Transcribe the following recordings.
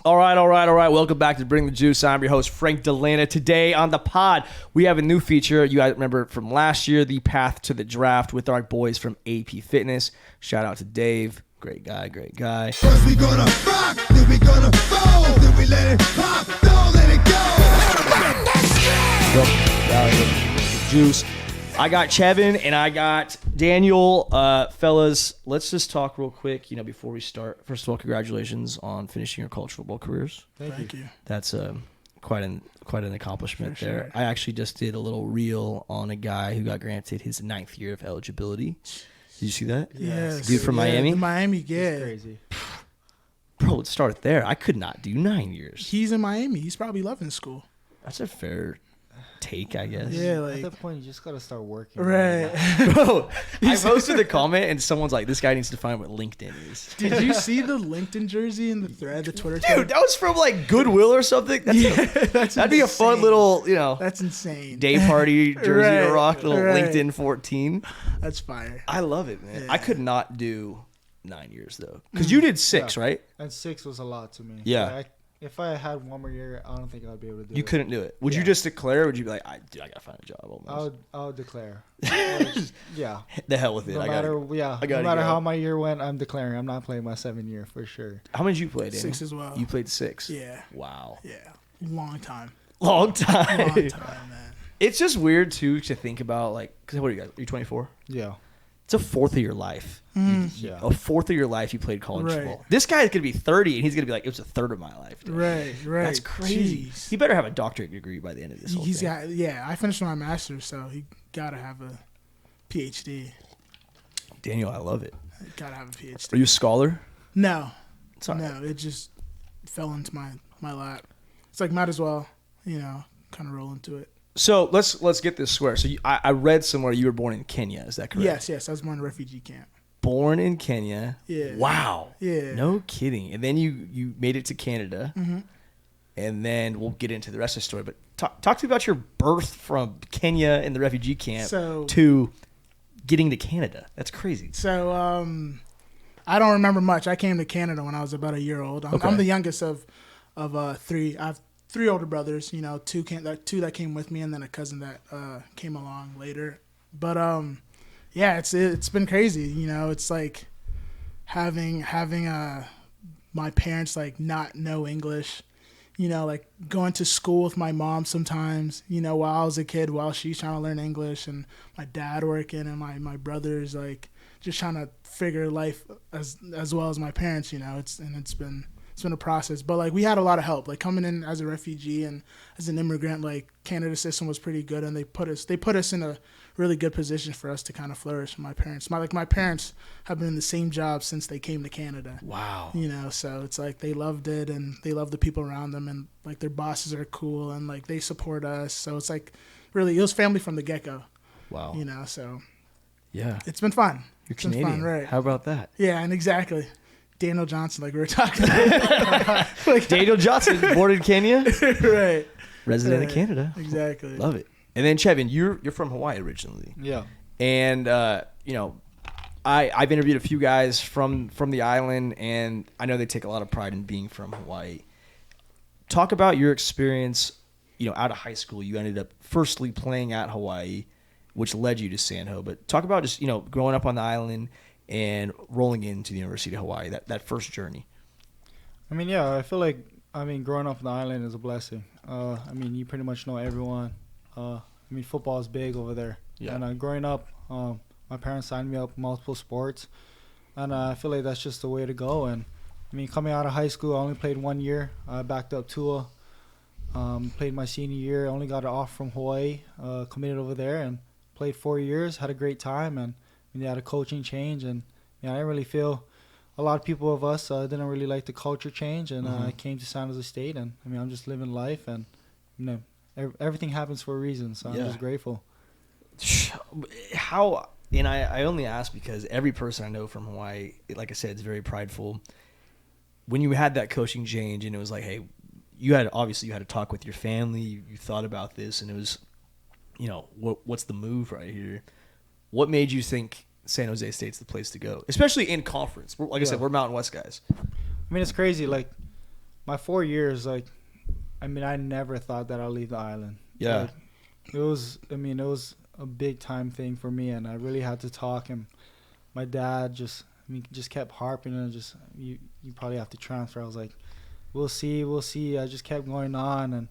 All right. Welcome back to Bring the Juice. I'm your host, Frank Delana. Today on the pod, we have a new feature. You guys remember from last year, the Path to the Draft with our boys from AP Fitness. Shout out to Dave. Great guy. First we gonna rock, then we gonna fold, then we let it pop, don't let it go. Juice. I got Chevin and I got Daniel. Fellas, let's just talk real quick, before we start. First of all, congratulations on finishing your college football careers. Thank you. That's quite an accomplishment there. Sure. I actually just did a little reel on a guy who got granted his 9th year of eligibility. Did you see that? Yes. Dude from Miami? Miami, yeah. It's crazy. Bro, let's start there. I could not do 9 years. He's in Miami. He's probably loving school. That's a fair take, I guess. Yeah, At like that point, you just gotta start working. right. Bro, I posted the comment and someone's like, this guy needs to find what LinkedIn is. Did you see the LinkedIn jersey in the thread, the Twitter Dude, thread? that was from like Goodwill or something. That'd be a fun insane. little, That's insane. day party jersey to Right, rock. Little right. LinkedIn 14. That's fire. I love it, man. Yeah. I could not do 9 years though, because you did 6, Yeah. right? And 6 was a lot to me. Yeah. If I had one more year, I don't think I'd be able to do it. You couldn't do it. Would you Yeah. just declare? Or would you be like, I gotta find a job? Almost. I would declare. Yeah. The hell with it. No I matter gotta go. how my year went, I'm declaring. I'm not playing my 7th year for sure. How many did you play, Daniel? 6 as well. You played 6. Yeah. Wow. Yeah. Long time. Long time. Long time, man. It's just weird too to think about, like, cause what are you guys? Are you 24? Yeah. It's a fourth of your life. Yeah. A fourth of your life you played college Right. football. This guy's gonna be 30 and he's gonna be like, it was a third of my life. Dude. Right. That's crazy. Jeez. He better have a doctorate degree by the end of this whole He's thing. got, yeah, I finished my master's, so he gotta have a PhD. Daniel, I love it. Gotta have a PhD. Are you a scholar? No. It's all right. No, it just fell into my lap. It's like, might as well, kind of roll into it. So let's get this square. So I read somewhere you were born in Kenya. Is that correct? Yes. I was born in a refugee camp. Born in Kenya. Yeah. Wow. Yeah. No kidding. And then you made it to Canada. Mm-hmm. And then we'll get into the rest of the story. But talk to me about your birth from Kenya in the refugee camp to getting to Canada. That's crazy. So I don't remember much. I came to Canada when I was about a year old. I'm the youngest of 3. I have 3 older brothers. 2 that came with me, and then a cousin that came along later. But yeah, it's been crazy. It's like having my parents like not know English. Like going to school with my mom sometimes, while I was a kid, while she's trying to learn English, and my dad working, and my brothers like just trying to figure life as well as my parents. It's been a process, but like we had a lot of help. Like coming in as a refugee and as an immigrant, like Canada's system was pretty good, and they put us in a really good position for us to kind of flourish. My parents have been in the same job since they came to Canada. Wow. So it's like they loved it, and they love the people around them, and like their bosses are cool, and like they support us. So it's like really, it was family from the get-go. Wow. So Yeah. it's been fun. You're It's been Canadian. fun, right? How about that? Yeah, and exactly. Daniel Johnson, like we were talking about. Like, Daniel Johnson, born in Kenya, right. resident of Canada. Exactly. Love it. And then Chevin, you're from Hawaii originally. Yeah. And I've interviewed a few guys from the island, and I know they take a lot of pride in being from Hawaii. Talk about your experience, out of high school. You ended up firstly playing at Hawaii, which led you to San Ho. But talk about just, growing up on the island and rolling into the University of Hawaii, that first journey. I feel like, growing up on the island is a blessing. You pretty much know everyone. Football is big over there. Yeah. And growing up, my parents signed me up multiple sports, and I feel like that's just the way to go. And coming out of high school, I only played 1 year. I backed up Tua, played my senior year. Only got an offer from Hawaii, committed over there, and played 4 years. Had a great time, and they had a coaching change, and I didn't really feel. A lot of people of us didn't really like the culture change, and I came to San Jose State, and I'm just living life, and everything happens for a reason, so I'm just grateful. How, and I only ask because every person I know from Hawaii, like I said, is very prideful. When you had that coaching change and it was like, hey, you had to talk with your family, you thought about this, and it was, what's the move right here? What made you think San Jose State's the place to go, especially in conference? Like I said, we're Mountain West guys. It's crazy. Like, my 4 years, like, I mean, I never thought that I'd leave the island. Yeah. Like, it was a big time thing for me, and I really had to talk. And my dad just kept harping and just, you probably have to transfer. I was like, we'll see. I just kept going on. And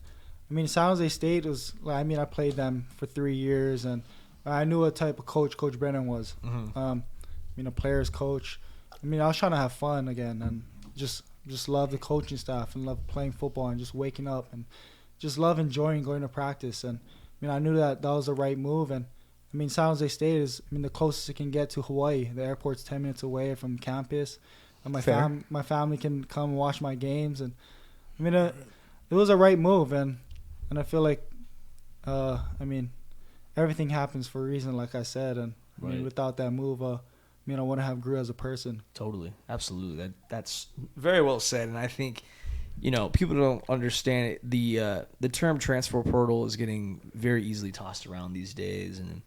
I mean, San Jose State was, I mean, I played them for 3 years, and I knew what type of coach Coach Brennan was. Mm-hmm. I mean, a player's coach. I mean, I was trying to have fun again and just love the coaching staff and love playing football and just waking up and just love enjoying going to practice. And I mean, I knew that was the right move. And I mean, San Jose State is, I mean, the closest it can get to Hawaii. The airport's 10 minutes away from campus. And my family can come and watch my games. And I mean, it was a right move. And I feel like, I mean, everything happens for a reason, like I said. And I mean, without that move, I mean, I wouldn't have grew as a person. Totally. Absolutely. That's very well said. And I think, you know, people don't understand it. The term transfer portal is getting very easily tossed around these days. And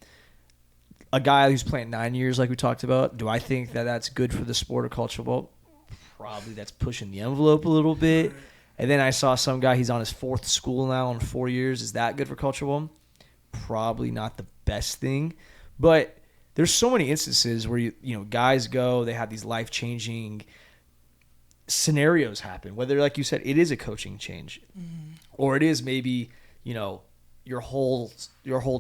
a guy who's playing 9 years, like we talked about, do I think that that's good for the sport of college football? Probably. That's pushing the envelope a little bit. And then I saw some guy, he's on his 4th school now in 4 years. Is that good for college football? Probably not the best thing. But there's so many instances where, you know, guys go, they have these life-changing scenarios happen. Whether, like you said, it is a coaching change. Mm-hmm. Or it is maybe, you know, your whole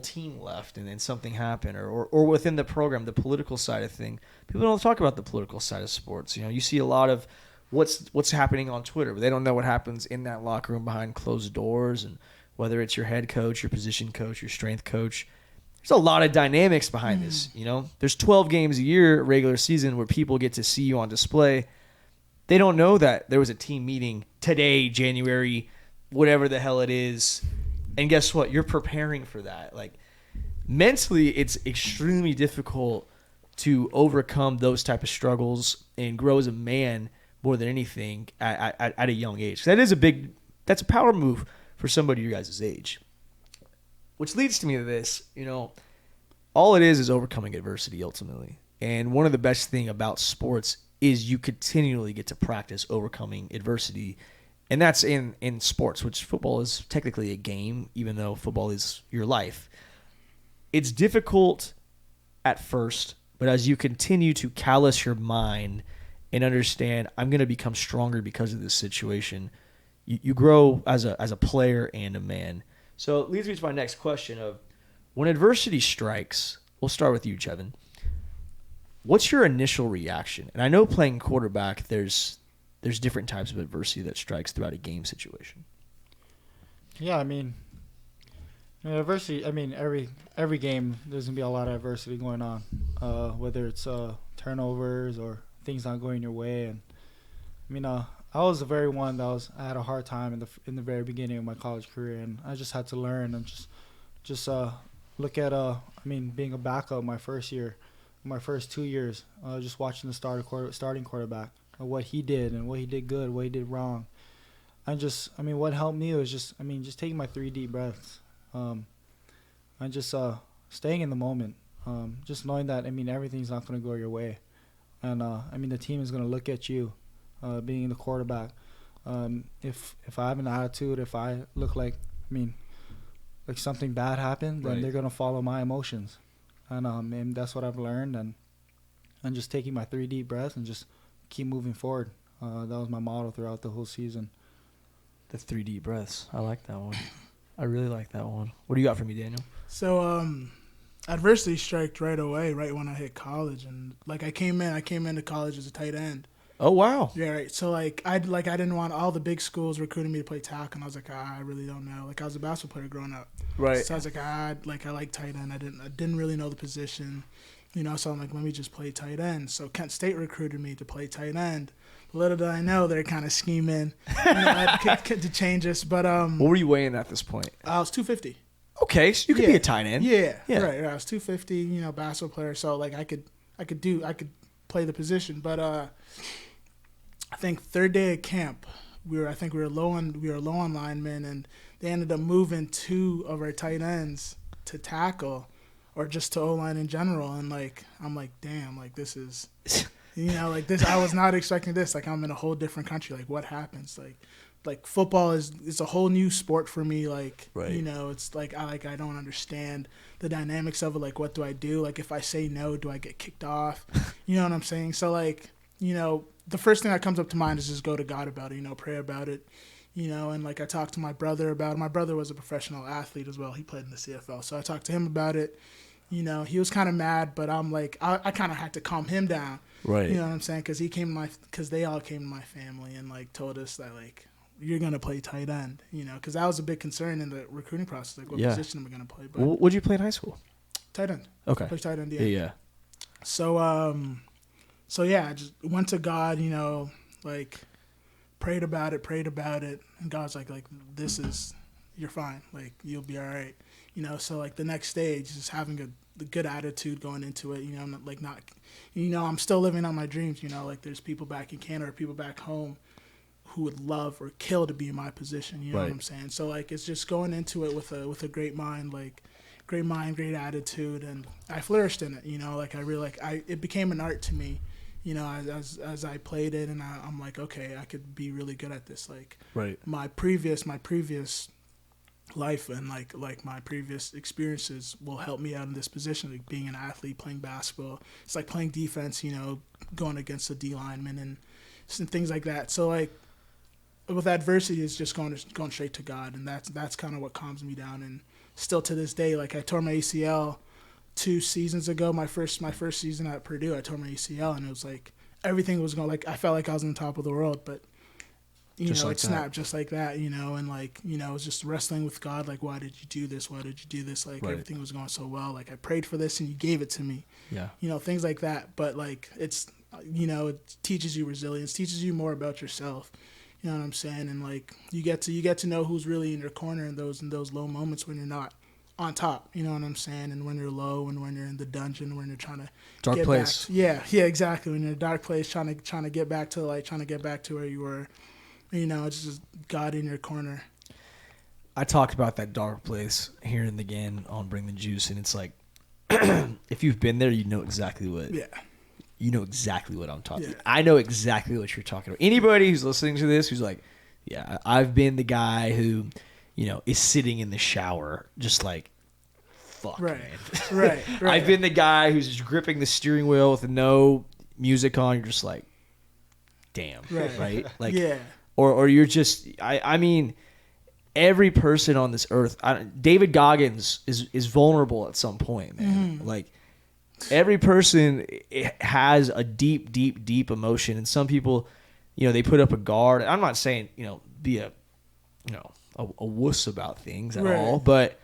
team left and then something happened. Or within the program, the political side of thing. People don't talk about the political side of sports. You know, you see a lot of what's happening on Twitter, but they don't know what happens in that locker room behind closed doors, and whether it's your head coach, your position coach, your strength coach. There's a lot of dynamics behind this, you know. There's 12 games a year, regular season, where people get to see you on display. They don't know that there was a team meeting today, January, whatever the hell it is. And guess what? You're preparing for that. Like, mentally, it's extremely difficult to overcome those type of struggles and grow as a man more than anything at a young age. That's a power move for somebody your guys' age. Which leads to me to this, you know, all it is overcoming adversity ultimately. And one of the best thing about sports is you continually get to practice overcoming adversity. And that's in sports, which football is technically a game, even though football is your life. It's difficult at first, but as you continue to callous your mind and understand, I'm going to become stronger because of this situation, you grow as a player and a man. So it leads me to my next question of, when adversity strikes, we'll start with you, Chevin. What's your initial reaction? And I know playing quarterback, there's different types of adversity that strikes throughout a game situation. Yeah, I mean, adversity, I mean, every game, there's going to be a lot of adversity going on, whether it's turnovers or things not going your way. And I mean, I was the very one that I had a hard time in the very beginning of my college career, and I just had to learn and just look at being a backup my first year, my first 2 years, just watching the starting quarterback, what he did and what he did good, what he did wrong. What helped me was just taking my 3 deep breaths, and just staying in the moment, just knowing that everything's not going to go your way, and the team is going to look at you, being the quarterback. If I have an attitude, if I look like something bad happened, then they're gonna follow my emotions, and that's what I've learned. And just taking my 3 deep breaths and just keep moving forward. That was my motto throughout the whole season. The 3 deep breaths. I like that one. I really like that one. What do you got for me, Daniel? So adversity struck right away, right when I hit college, and I came into college as a tight end. Oh, wow. Yeah, right. So, I didn't want all the big schools recruiting me to play tackle, and I was like, I really don't know. I was a basketball player growing up. Right. So I was like, I like tight end. I didn't really know the position, so I'm like, let me just play tight end. So Kent State recruited me to play tight end. Little did I know they're kind of scheming to change us. But what were you weighing at this point? I was 250. Okay, so you could be a tight end. Yeah. Right. I was 250, basketball player. So, I could play the position. But I think 3rd day of camp, we were low on linemen, and they ended up moving 2 of our tight ends to tackle, or just to O-line in general. And I'm like, damn, this is, this. I was not expecting this. I'm in a whole different country. What happens? like football is a whole new sport for me. Like, Right. you know, it's like I don't understand the dynamics of it. Like, what do I do? Like, if I say no, do I get kicked off? You know what I'm saying? So, like, you know, the first thing that comes up to mind is just go to God about it, you know, pray about it, you know, and like I talked to my brother about it. My brother was a professional athlete as well. He played in the CFL. So I talked to him about it. You know, he was kind of mad, but I'm like, I kind of had to calm him down. Right. You know what I'm saying? Because they all came to my family and like told us that like, you're going to play tight end, you know, because that was a big concern in the recruiting process. Like, what position am I going to play? But What'd you play in high school? tight end. Okay. Play tight end, Yeah. So yeah, I just went to God, you know, like prayed about it, and God's like you're fine, like you'll be all right, you know. So like the next stage is having a good attitude going into it, you know, I'm still living on my dreams, you know, like there's people back in Canada, people back home who would love or kill to be in my position, you know what I'm saying? So like it's just going into it with a great mind, great attitude, and I flourished in it, you know, like I really it became an art to me, you know, as I played it, and I'm like, okay, I could be really good at this, like my previous life and like my previous experiences will help me out in this position, like being an athlete, playing basketball. It's like playing defense, you know, going against a D lineman and things like that. So like with adversity, it's just going straight to God, and that's kind of what calms me down. And still to this day, like I tore my ACL 2 seasons ago. My first season at Purdue, I tore my ACL, and it was like everything was going, like I felt like I was on top of the world, but you know, it snapped just like that, you know, and like, you know, it was just wrestling with God, like, why did you do this? Why did you do this? Like everything was going so well. Like I prayed for this and you gave it to me. Yeah. You know, things like that. But like it's, you know, it teaches you resilience, teaches you more about yourself. You know what I'm saying? And like you get to know who's really in your corner in those low moments when you're not on top. You know what I'm saying? And when you're low, and when you're in the dungeon, when you're trying to dark place. Back. Yeah, exactly. When you're in a dark place, trying to get back to where you were. You know, it's just God in your corner. I talked about that dark place here and again on Bring the Juice, and it's like if you've been there, you know exactly what. Yeah. You know exactly what I'm talking about. I know exactly what you're talking about. Anybody who's listening to this who's like, yeah, I've been the guy who, you know, is sitting in the shower just like, fuck, man. Right. I've been the guy who's just gripping the steering wheel with no music on. You're just like, damn. Right? Like, yeah. Or you're just, I mean, every person on this earth, David Goggins is vulnerable at some point, man. Mm-hmm. Like, every person has a deep, deep, deep emotion, and some people, you know, they put up a guard. I'm not saying, you know, be a wuss about things at all, but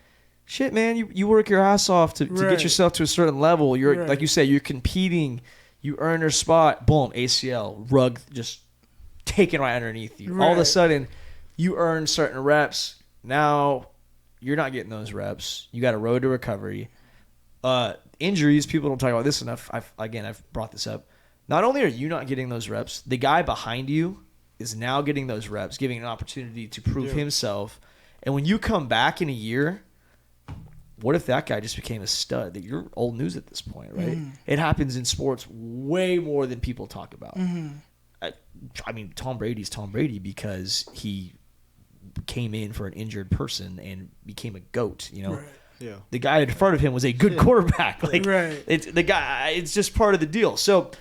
shit, man, you work your ass off to get yourself to a certain level. You're like you say, you're competing, you earn your spot, boom, ACL, rug just taken right underneath you. All of a sudden, you earn certain reps. Now you're not getting those reps. You got a road to recovery. Injuries, people don't talk about this enough. I've brought this up. Not only are you not getting those reps, the guy behind you is now getting those reps, giving an opportunity to prove himself. And when you come back in a year, what if that guy just became a stud? That you're old news at this point, right? Mm-hmm. It happens in sports way more than people talk about. Mm-hmm. I mean, Tom Brady's Tom Brady because he came in for an injured person and became a GOAT, you know? Right. Yeah. The guy in front of him was a good quarterback. Like, it's the guy. It's just part of the deal. So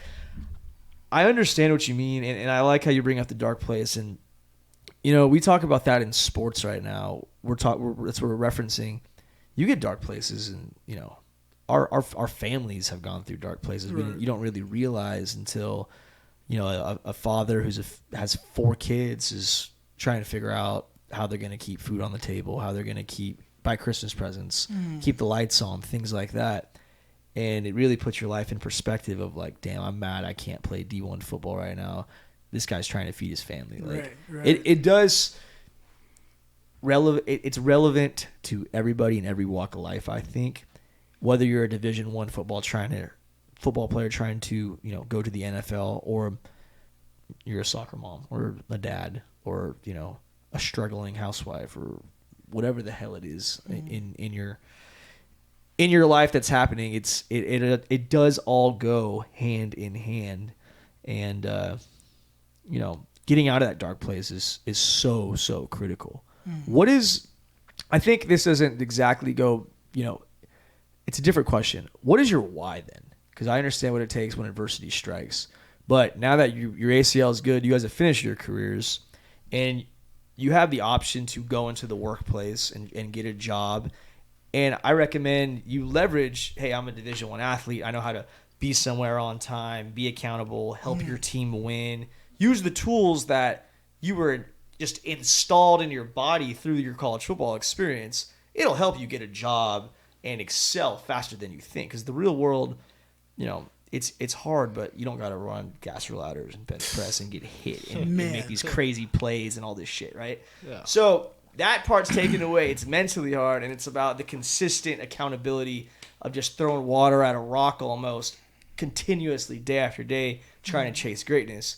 I understand what you mean, and I like how you bring up the dark place. And you know, we talk about that in sports right now. That's what we're referencing. You get dark places, and you know, our families have gone through dark places. You don't really realize until, you know, a father has 4 kids is trying to figure out how they're going to keep food on the table, how they're going to buy Christmas presents, keep the lights on, things like that. And it really puts your life in perspective of like, damn, I'm mad I can't play D1 football right now. This guy's trying to feed his family. Like it does it's relevant to everybody in every walk of life, I think. Whether you're a Division I football player trying to, you know, go to the NFL, or you're a soccer mom or a dad, or, you know, a struggling housewife, or whatever the hell it is in your life that's happening. It does all go hand in hand. And you know, getting out of that dark place is so critical. What is, I think this doesn't exactly go, it's a different question. What is your why then? Because I understand what it takes when adversity strikes. But now that your ACL is good, you guys have finished your careers, and you have the option to go into the workplace and get a job. And I recommend you leverage, hey, I'm a Division I athlete. I know how to be somewhere on time, be accountable, help your team win. Use the tools that you were just installed in your body through your college football experience. It'll help you get a job and excel faster than you think. Because the real world, it's hard, but you don't got to run gas ladders and bench press and get hit and make these crazy plays and all this shit, right? Yeah. So that part's taken away. It's mentally hard, and it's about the consistent accountability of just throwing water at a rock almost continuously day after day trying to chase greatness.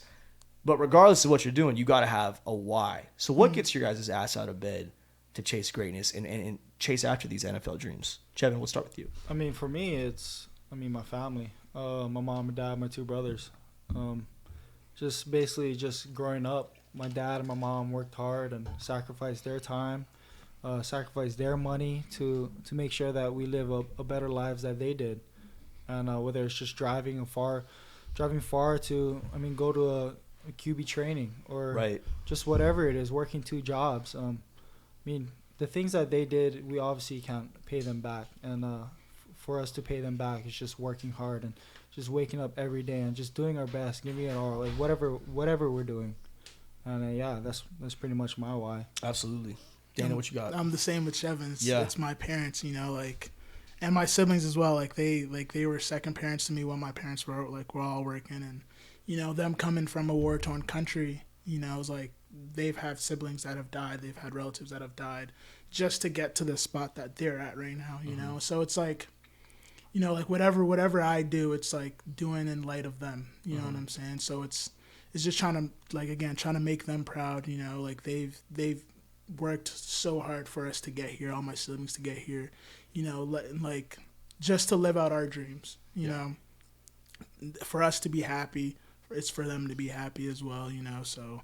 But regardless of what you're doing, you got to have a why. So what gets your guys' ass out of bed to chase greatness and chase after these NFL dreams? Chevin, we'll start with you. I mean, for me, it's my family. My mom and dad, my two brothers. Just basically just growing up, my dad and my mom worked hard and sacrificed their time, sacrificed their money to make sure that we live a better lives that they did. And whether it's just driving far to, go to a QB training or just whatever it is, working two jobs. The things that they did, we obviously can't pay them back. And for us to pay them back, it's just working hard and just waking up every day and just doing our best, giving it all, like whatever we're doing. And that's pretty much my why. Absolutely. Dana, what you got? I'm the same with Chevin. It's my parents, and my siblings as well. They were second parents to me when my parents were all working, and them coming from a war-torn country, it's like they've had siblings that have died, they've had relatives that have died, just to get to the spot that they're at right now. So it's like, whatever I do, it's like doing in light of them. You know what I'm saying? So it's just trying to make them proud. They've worked so hard for us to get here, all my siblings to get here. Just to live out our dreams. For us to be happy, it's for them to be happy as well. So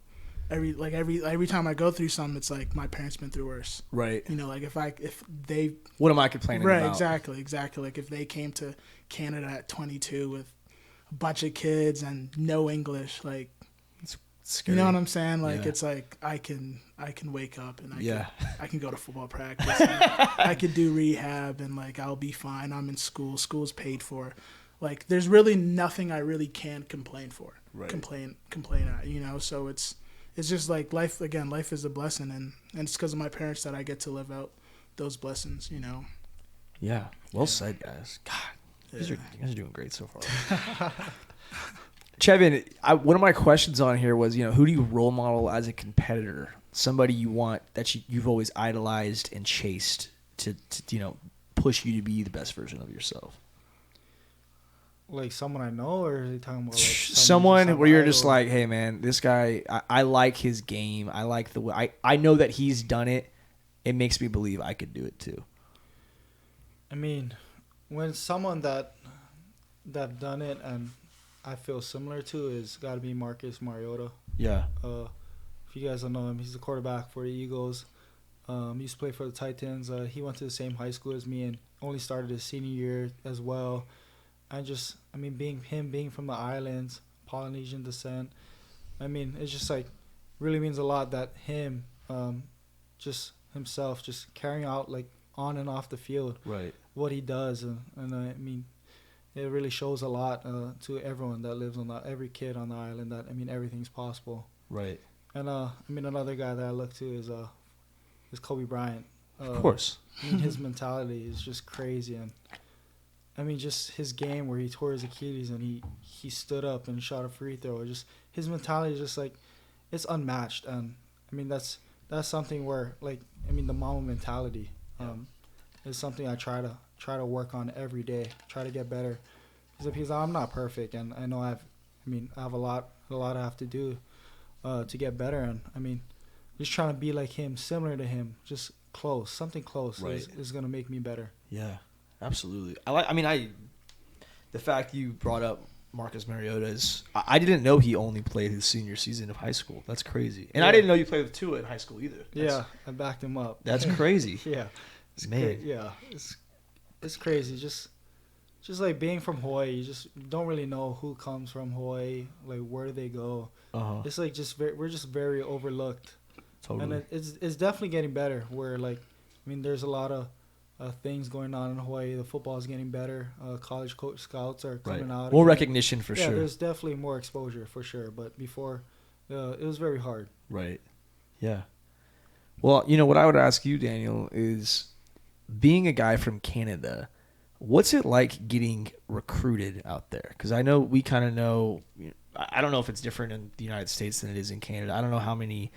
every time I go through something, it's like my parents been through worse. Right. If they what am I complaining about? Right. Exactly. Like if they came to Canada at 22 with a bunch of kids and no English, like it's scary. You know what I'm saying? Like it's like I can wake up and I can go to football practice. And I could do rehab and I'll be fine. I'm in school. School's paid for. Like there's really nothing I really can complain for. Right. Complain at. So it's just like life. Again, life is a blessing, and it's because of my parents that I get to live out those blessings. Yeah. Well said, guys. God, you guys are doing great so far. Chevin, one of my questions on here was, who do you role model as a competitor? Somebody you want that you've always idolized and chased to push you to be the best version of yourself. Like someone I know, or are they talking about someone where you're just like, hey man, this guy, I like his game. I like the way I know that he's done it. It makes me believe I could do it too. When someone that done it and I feel similar to is got to be Marcus Mariota. Yeah. If you guys don't know him, he's the quarterback for the Eagles. He used to play for the Titans. He went to the same high school as me and only started his senior year as well. And just, being from the islands, Polynesian descent, it's just really means a lot that him, just himself, just carrying out on and off the field, right, what he does, and it really shows a lot to everyone that lives every kid on the island that everything's possible. Right. And another guy that I look to is Kobe Bryant. Of course. His mentality is just crazy, and just his game where he tore his Achilles and he stood up and shot a free throw. Just his mentality is just it's unmatched, and that's something where the Mamba mentality is something I try to work on every day, try to get better, because I'm not perfect, and I know I have a lot I have to do to get better, and just trying to be like him, similar to him, just something close right. is gonna make me better. Yeah. Absolutely. The fact you brought up Marcus Mariota's. I didn't know he only played his senior season of high school. That's crazy. And I didn't know you played with Tua in high school either. I backed him up. That's crazy. Yeah. Man. It's crazy. Just like being from Hawaii, you just don't really know who comes from Hawaii, like where do they go. It's like we're just very overlooked. Totally. And it's definitely getting better. Where like, I mean, there's a lot of things going on in Hawaii. The football is getting better. College coach scouts are coming out. More recognition for sure. Yeah, there's definitely more exposure for sure. But before, it was very hard. Right. Yeah. Well, what I would ask you, Daniel, is being a guy from Canada, what's it like getting recruited out there? Because I know we kind of know. I don't know if it's different in the United States than it is in Canada. I don't know how many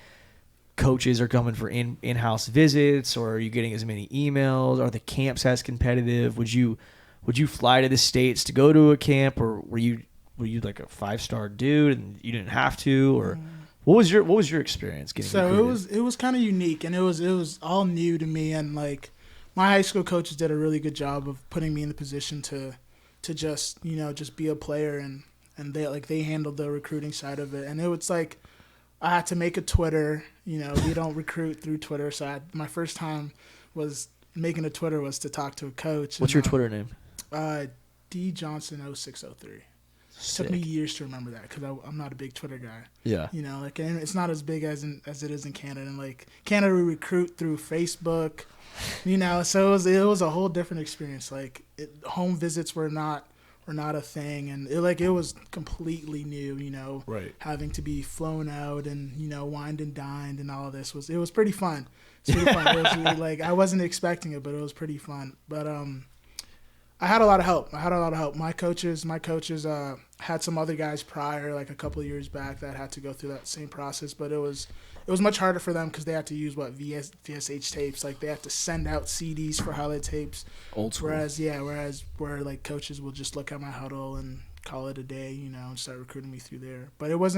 coaches are coming for in-house visits, or are you getting as many emails? Are the camps as competitive? Would you fly to the States to go to a camp, or were you like a 5-star dude and you didn't have to, or what was your experience getting recruited? it was kind of unique, and it was all new to me, and like my high school coaches did a really good job of putting me in the position to just just be a player, and they handled the recruiting side of it, and it was like I had to make a Twitter. We don't recruit through Twitter, so my first time was making a Twitter was to talk to a coach. What's your Twitter name? D Johnson 0603. Sick. Took me years to remember that because I'm not a big Twitter guy. Yeah. And it's not as big as it is in Canada. And like Canada, we recruit through Facebook. So it was a whole different experience. Like home visits were not a thing, and it was completely new. Right. Having to be flown out and wined and dined and all of this was pretty fun. It was really, like I wasn't expecting it, but it was pretty fun. But I had a lot of help. My coaches had some other guys prior, like a couple of years back, that had to go through that same process. But it was much harder for them because they had to use VSH tapes. Like they have to send out CDs for highlight tapes. Old school. Where like coaches will just look at my huddle and call it a day, and start recruiting me through there. But it was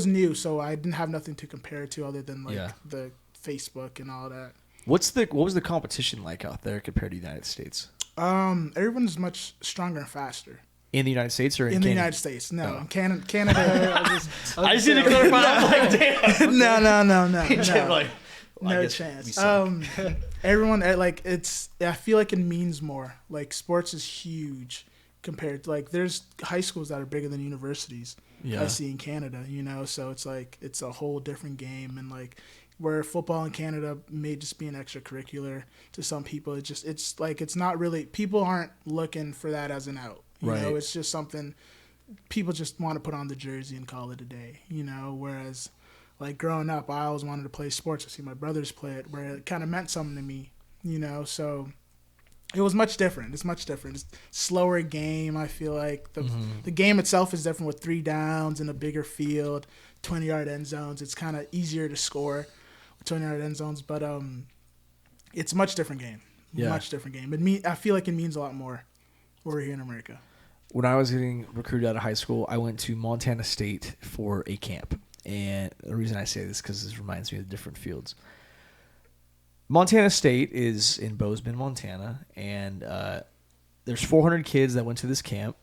new, so I didn't have nothing to compare it to other than the Facebook and all that. What was the competition like out there compared to the United States? Everyone's much stronger and faster. In the United States or in the Canada? United States? No, in Canada. I just need to clarify. I'm like, damn. No. Well, no chance. Everyone I feel like it means more. Like sports is huge compared to like there's high schools that are bigger than universities. Yeah. I see in Canada. So it's like it's a whole different game, and like where football in Canada may just be an extracurricular to some people. It's like it's not really, people aren't looking for that as an out. You know, it's just something people just want to put on the jersey and call it a day. Whereas like growing up, I always wanted to play sports. I see my brothers play it, where it kind of meant something to me. So it was much different. It's much different. It's slower game. I feel like the game itself is different with 3 downs and a bigger field, 20-yard end zones. It's kind of easier to score with 20-yard end zones, but it's a much different game. Yeah. Much different game. I feel like it means a lot more over here in America. When I was getting recruited out of high school, I went to Montana State for a camp. And the reason I say this is because this reminds me of the different fields. Montana State is in Bozeman, Montana, and there's 400 kids that went to this camp.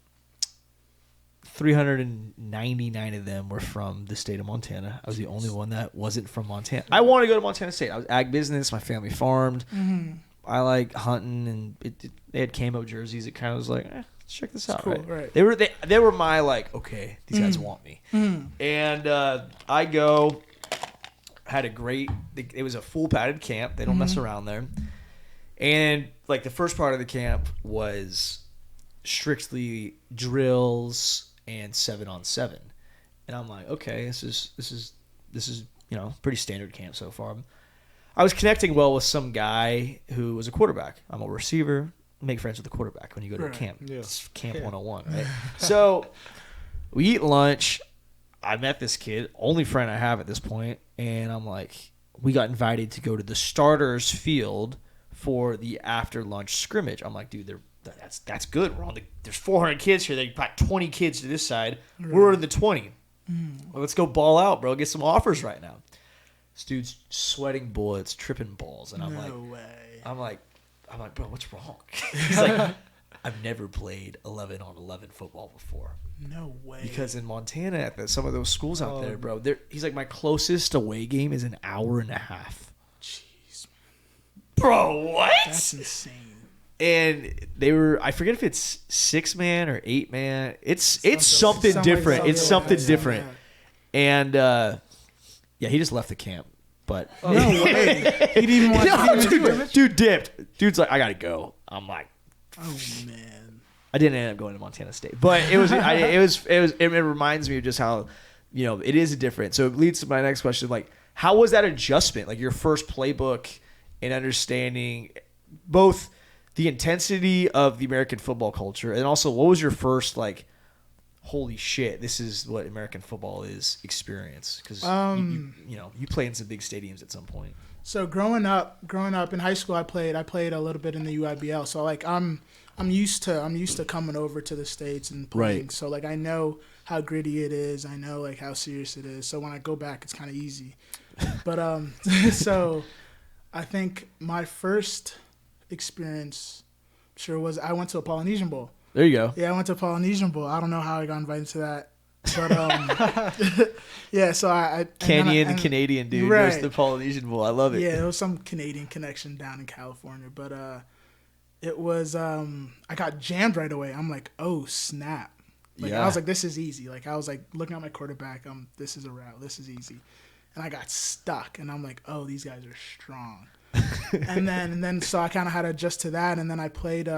399 of them were from the state of Montana. I was the only one that wasn't from Montana. I wanted to go to Montana State. I was ag business. My family farmed. Mm-hmm. I like hunting, and they had camo jerseys. It kind of was like, let's check this out. Cool, right? They were my like, okay, these guys want me. Mm-hmm. And I go. Had a great. It was a full padded camp. They don't mess around there. And like the first part of the camp was strictly drills and 7-on-7, and I'm like, okay, this is pretty standard camp so far. I was connecting well with some guy who was a quarterback. I'm a receiver. Make friends with the quarterback when you go to a camp. Yeah. It's camp 101, right? So we eat lunch. I met this kid, only friend I have at this point, and I'm like, we got invited to go to the starters field for the after lunch scrimmage. I'm like, dude, that's good. There's 400 kids here. They got 20 kids to this side. Right. We're in the 20. Well, let's go ball out, bro. Get some offers right now. This dude's sweating bullets, tripping balls, and I'm no way. I'm like, bro, what's wrong? He's like, I've never played 11-on-11 football before. No way. Because in Montana, at some of those schools out there, bro, he's like, my closest away game is an hour and a half. Jeez, bro, what? That's insane. And they were, I forget if it's 6-man or 8-man. It's something different. It's something different. And yeah, he just left the camp. But no way. He didn't want to dude dipped. Dude's like, I gotta go. I'm like, oh man. I didn't end up going to Montana State, but it reminds me of just how, you know, it is different. So it leads to my next question. Like, how was that adjustment? Like your first playbook and understanding both the intensity of the American football culture and also what was your first, like, holy shit, this is what American football is experience? Because you play in some big stadiums at some point. So growing up in high school, I played a little bit in the UIBL. So like I'm used to coming over to the States and playing. Right. So like I know how gritty it is. I know like how serious it is. So when I go back, it's kind of easy. But so I think my first experience was I went to a Polynesian Bowl. There you go. Yeah, I went to a Polynesian Bowl. I don't know how I got invited to that. But yeah, so I Kenya and Canadian dude goes to the Polynesian Bowl. I love it. Yeah, there was some Canadian connection down in California, but it was I got jammed right away. I'm like, oh snap! Like I was like, this is easy. Like I was like looking at my quarterback. This is a route. This is easy, and I got stuck. And I'm like, oh, these guys are strong. and then so I kind of had to adjust to that, and then I played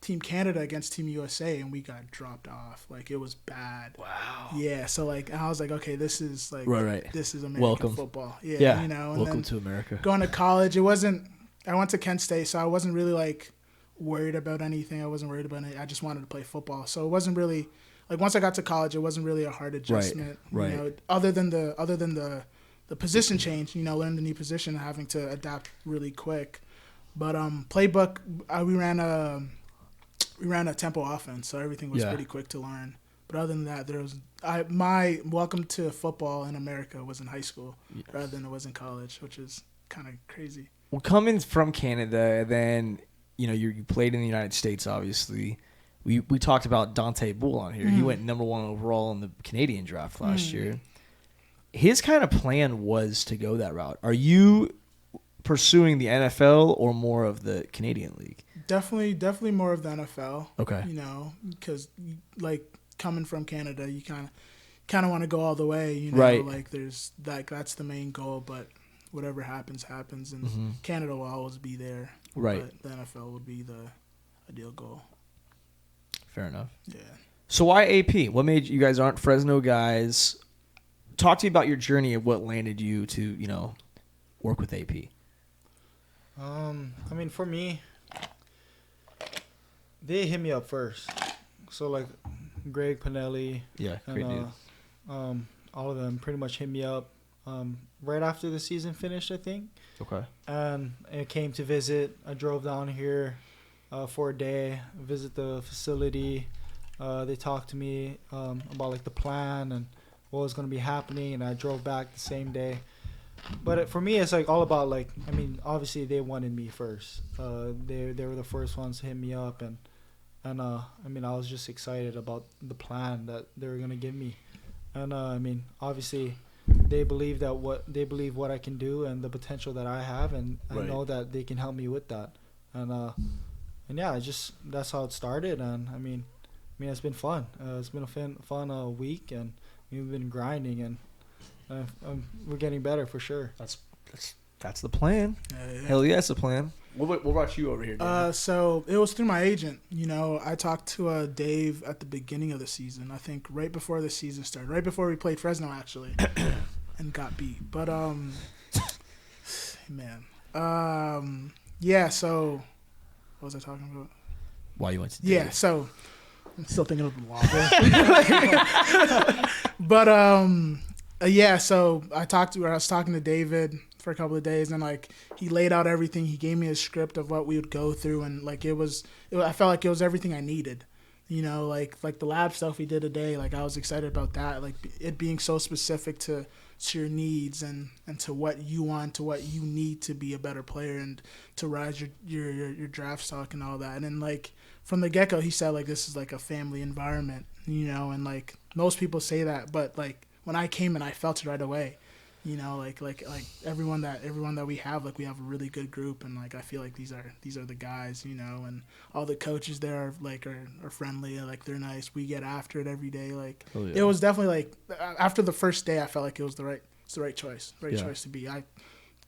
Team Canada against Team USA, and we got dropped off. Like it was bad. Wow. Yeah. So like I was like, okay, this is like this is American football. Yeah. You know. And welcome to America. Going to college, I went to Kent State, so I wasn't really like worried about anything. I wasn't worried about it. I just wanted to play football. So it wasn't really like once I got to college, it wasn't really a hard adjustment. Right. You know, other than the position change, you know, learning the new position and having to adapt really quick. But playbook, we ran a tempo offense, so everything was pretty quick to learn. But other than that, my welcome to football in America was in high school rather than it was in college, which is kind of crazy. Well, coming from Canada, then you know you played in the United States. Obviously, we talked about Dante Bull on here. He went number 1 overall in the Canadian draft last year. His kind of plan was to go that route. Are you pursuing the NFL or more of the Canadian League? Definitely more of the NFL. Okay. You know, because like coming from Canada, you kind of want to go all the way. You know, right. Like there's that's the main goal, but whatever happens, and Canada will always be there. Right. But the NFL would be the ideal goal. Fair enough. Yeah. So why AP? What made you guys aren't Fresno guys? Talk to me about your journey of what landed you to, you know, work with AP. I mean, for me, they hit me up first. So like Greg Pinelli, great dude. All of them pretty much hit me up right after the season finished, I think. Okay. And it came to visit. I drove down here for a day, visit the facility. They talked to me about like the plan and what was going to be happening, and I drove back the same day. But for me, it's like all about like, I mean, obviously they wanted me first. They were the first ones to hit me up, and I mean, I was just excited about the plan that they were gonna give me, and I mean, obviously they believe what I can do and the potential that I have, and I know that they can help me with that, and yeah, that's how it started, and I mean, it's been fun. It's been a fun week, and we've been grinding, and we're getting better for sure. That's the plan. Hell yeah, that's the plan. What about you over here, Dave? So it was through my agent. You know, I talked to Dave at the beginning of the season. I think right before the season started, right before we played Fresno actually, and got beat. But man, yeah. So what was I talking about? Why you went to Dave? Yeah. So I'm still thinking of the law. But yeah. So I was talking to David for a couple of days, and like he laid out everything. He gave me a script of what we would go through, and like I felt like it was everything I needed. You know, like the lab stuff we did today. Like I was excited about that. Like it being so specific to to your needs and to what you want, to what you need to be a better player and to rise your draft stock and all that. And then like from the get go, he said like this is like a family environment, you know, and like most people say that, but like when I came in, I felt it right away. You know, like everyone that we have a really good group, and like I feel like these are the guys, you know, and all the coaches there are friendly, like they're nice. We get after it every day. Like It was definitely like after the first day, I felt like it was the right choice to be. I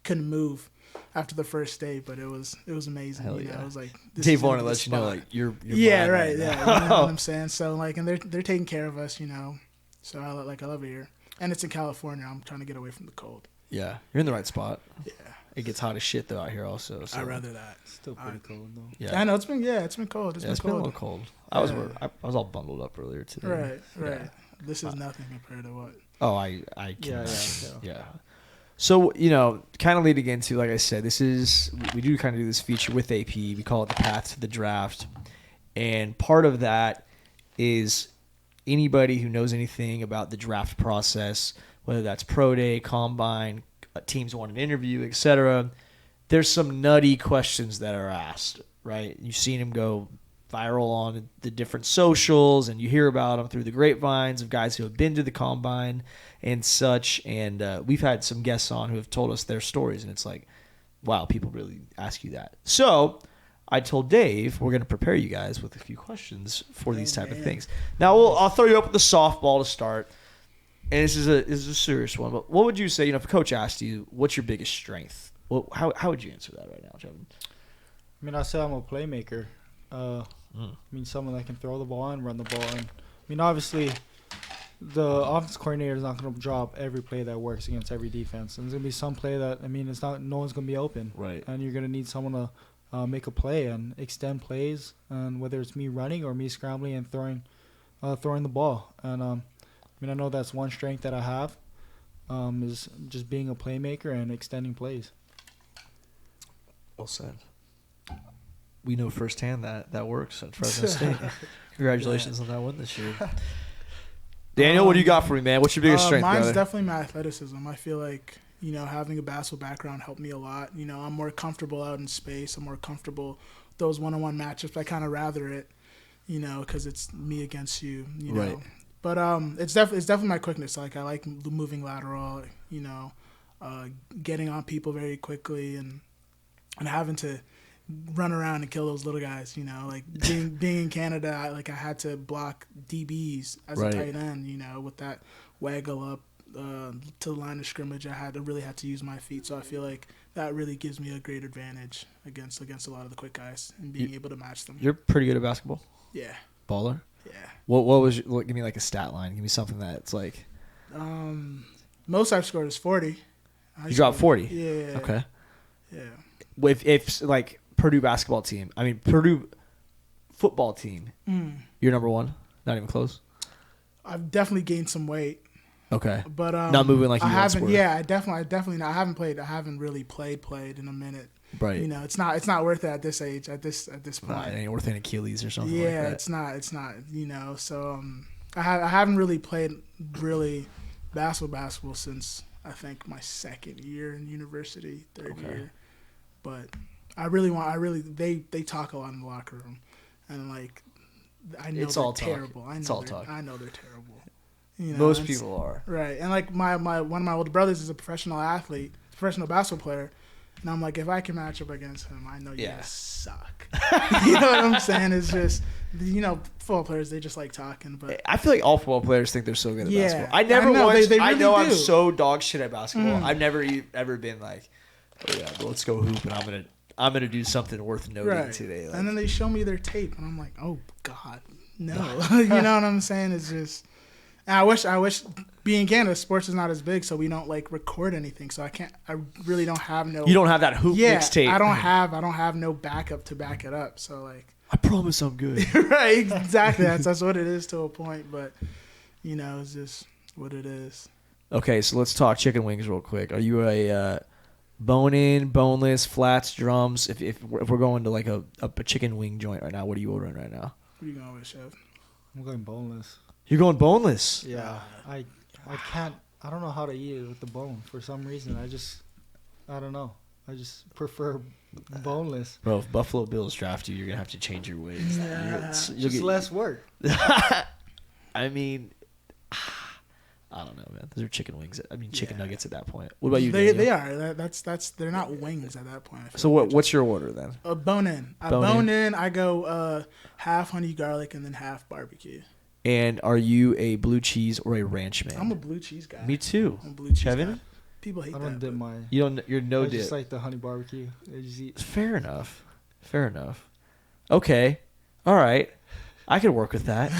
couldn't move after the first day, but it was amazing. Hell you know, yeah. it was like Dave wanted to let you know like you're yeah, right, yeah, you know what I'm saying. So like, and they're taking care of us, you know. So I love it here. And it's in California. I'm trying to get away from the cold. Yeah, you're in the right spot. Yeah. It gets hot as shit though out here also. So. I'd rather that. Still pretty cold though. Yeah, I know it's been cold. It's been a little cold. I was all bundled up earlier today. Right. Yeah. This is nothing compared to what. Oh, I can. Yeah. So you know, kind of leading into, like I said, we do kind of do this feature with AP. We call it the Path to the Draft, and part of that is anybody who knows anything about the draft process, whether that's pro day, combine, teams want an interview, etc. There's some nutty questions that are asked, right? You've seen them go viral on the different socials, and you hear about them through the grapevines of guys who have been to the combine and such. And we've had some guests on who have told us their stories, and it's like, wow, people really ask you that. So I told Dave we're going to prepare you guys with a few questions for these type of things. Now I'll throw you up with the softball to start, and this is a serious one. But what would you say? You know, if a coach asked you, "What's your biggest strength?" Well, how would you answer that right now, Chevin? I mean, I say I'm a playmaker. I mean, someone that can throw the ball and run the ball. And I mean, obviously, the offense coordinator is not going to drop every play that works against every defense. And there's going to be some play that, I mean, no one's going to be open. Right. And you're going to need someone to make a play and extend plays, and whether it's me running or me scrambling and throwing the ball. And I mean, I know that's one strength that I have, is just being a playmaker and extending plays. Well said. We know firsthand that works at Fresno State. Congratulations on that win this year. Daniel, what do you got for me, man? What's your biggest strength, mine's brother? definitely my athleticism. I feel like, you know, having a basketball background helped me a lot. You know, I'm more comfortable out in space. I'm more comfortable with those one-on-one matchups. I kind of rather it, you know, because it's me against you, you know. Right. But it's definitely my quickness. Like, I like moving lateral, you know, getting on people very quickly and having to run around and kill those little guys, you know. Like, being in Canada, I had to block DBs as a tight end, you know, with that waggle up to the line of scrimmage. I really had to use my feet, so I feel like that really gives me a great advantage against a lot of the quick guys and being able to match them. You're pretty good at basketball. Yeah. Baller. Yeah. What was? Give me like a stat line. Give me something that's like. Most I've scored is 40. You dropped 40. Yeah. Okay. Yeah. If like Purdue basketball team, I mean Purdue football team, you're number one. Not even close. I've definitely gained some weight. Okay. But not moving like you once were. Yeah, I definitely not. I haven't played. I haven't really played in a minute. Right. You know, it's not worth it at this age. At this point. Nah, it ain't worth an Achilles or something. Yeah, like that. it's not. You know, so I haven't really played basketball since I think my second year in university, third year. But they talk a lot in the locker room, and like I know it's they're all terrible. It's all talk. I know they're terrible. You know, Most people are. Right. And like my one of my older brothers is a professional athlete, professional basketball player. And I'm like, if I can match up against him, I know you're going to suck. You know what I'm saying? It's just, you know, football players, they just like talking. But I feel like all football players think they're so good at basketball. I know, once, they I really know do. I'm so dog shit at basketball. I've never ever been like, oh yeah, well, let's go hoop and I'm gonna do something worth noting today. Like, and then they show me their tape and I'm like, oh God, no. You know what I'm saying? It's just, and I wish being in Canada, sports is not as big, so we don't like record anything. So I really don't have no. You don't have that hoop mixtape. I don't have no backup to back it up. So like, I promise I'm good. Right, exactly. That's what it is to a point, but you know, it's just what it is. Okay, so let's talk chicken wings real quick. Are you a bone-in, boneless, flats, drums? If we're going to like a chicken wing joint right now, what are you ordering right now? What are you going with, Chef? I'm going boneless. You're going boneless. Yeah, I can't. I don't know how to eat it with the bone for some reason. I don't know. I just prefer boneless. Bro, if Buffalo Bills draft you, you're gonna have to change your ways. Yeah. You'll Just less work. I mean, I don't know, man. Those are chicken wings. I mean, chicken nuggets at that point. What about you? They are. That's they're not wings at that point. I feel So like what's your order then? a bone in. Bone in. I go half honey garlic and then half barbecue. And are you a blue cheese or a ranch man? I'm a blue cheese guy. Me too. I'm a blue cheese Chevin? guy. People hate I that. don't dip mine. You don't. You're no I dip. just like the honey barbecue. I just eat. Fair enough. Fair enough. Okay. All right. I could work with that.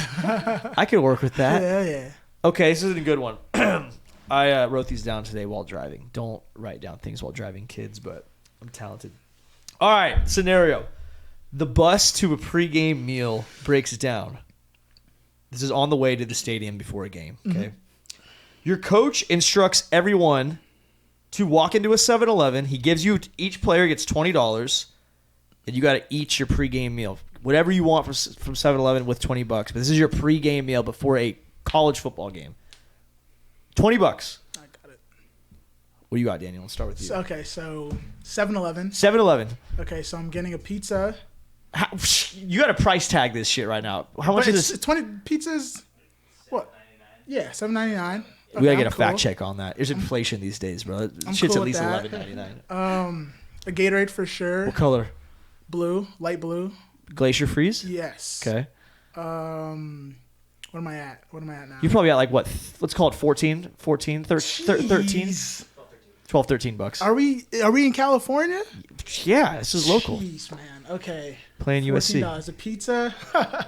I could work with that. Yeah. Okay, this is a good one. I wrote these down today while driving. Don't write down things while driving, kids, but I'm talented. All right, scenario. The bus to a pregame meal breaks down. This is on the way to the stadium before a game, okay? Your coach instructs everyone to walk into a 7-Eleven. He gives you, each player gets $20, and you got to eat your pregame meal. Whatever you want from 7-Eleven with $20. But this is your pregame meal before a college football game. $20. I got it. What do you got, Daniel? Let's start with you. So 7-Eleven. 7-Eleven. Okay, so I'm getting a pizza. You got to price tag this shit right now. How much But is it's this? 20 pizzas. What? Yeah, $7.99. We gotta get a fact check on that. There's inflation these days, bro. I'm Shit's cool at with least that. $11.99. A Gatorade for sure. What color? Blue, light blue. Glacier freeze. Yes. Okay. What am I at? What am I at now? You're probably at like what? Let's call it 13, 13. Jeez. 12, $13. Are we in California? Yeah, this is local. Jeez, man. Okay. Playing USC. $14.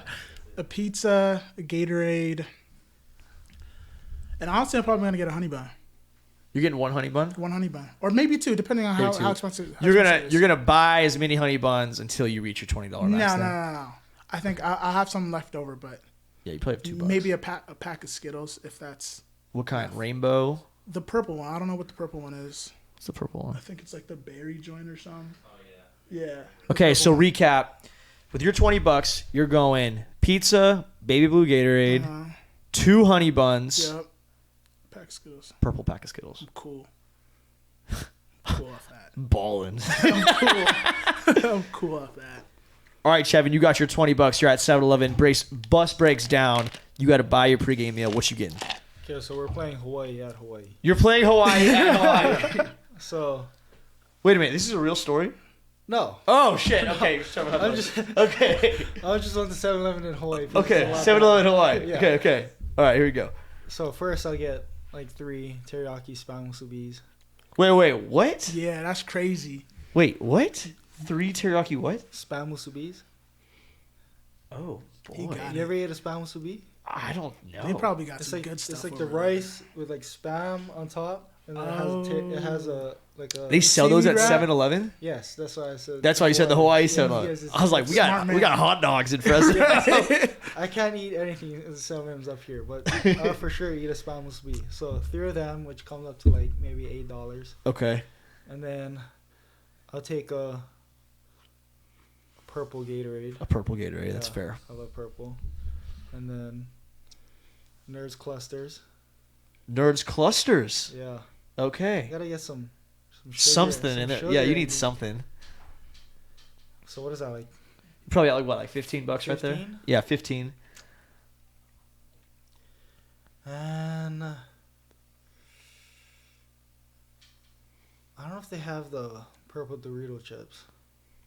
A pizza, a Gatorade, and honestly, I'm probably gonna get a honey bun. You're getting one honey bun. One honey bun, or maybe two, depending on Maybe how two. expensive. You're gonna buy as many honey buns until you reach your $20 max. No. I think I'll have some left over, but Yeah, you probably have $2. maybe a pack of Skittles if that's What kind? Rainbow. the purple one. I don't know what the purple one is. What's the purple one? I think it's like the berry joint or something. Oh yeah. Yeah. Okay, so recap. With your $20, you're going pizza, baby blue Gatorade, 2 honey buns, Yep. Pack of Skittles. purple pack of Skittles. I'm cool. Cool off that. Ballin'. I'm cool off that. All right, Chevin, you got your $20. You're at 7-Eleven. Bus breaks down. You got to buy your pregame meal. What you getting? Okay, so we're playing Hawaii at Hawaii. You're playing Hawaii at Hawaii. So, Wait a minute. This is a real story? no. Oh, shit. Okay. I'm just Okay. I just went to 7-Eleven in Hawaii. because Okay. it's a lot 7-Eleven Hawaii. Yeah. Okay. All right, here we go. So first I'll get like 3 teriyaki spam musubis. Wait. What? Yeah, that's crazy. Wait, what? 3 teriyaki what? Spam musubis. Oh, He boy. got You ever ate a spam musubi? I don't know. They probably got It's some like good stuff. it's like the over there. rice with like spam on top, and then it has a like a. They sell those at Seaweed wrap? 7-Eleven? Yes, that's why I said. That's why you said the Hawaii Yeah, 7-Eleven. yes, it's- I was like, we got Smart man. hot dogs in Fresno. I can't eat anything in the 7-Elevens up here, but I'll for sure eat a spam musubi. So 3 of them, which comes up to like maybe $8, Okay. and then I'll take a purple Gatorade. A purple Gatorade. That's Yeah, fair. I love purple, and then Nerds clusters. Nerds clusters. Yeah, Okay. gotta get some sugar, Something some in it. sugar Yeah, you in need it. something. So what is that like? Probably at like what, like $15 right there? 15? Yeah, 15. And I don't know if they have the purple Dorito chips.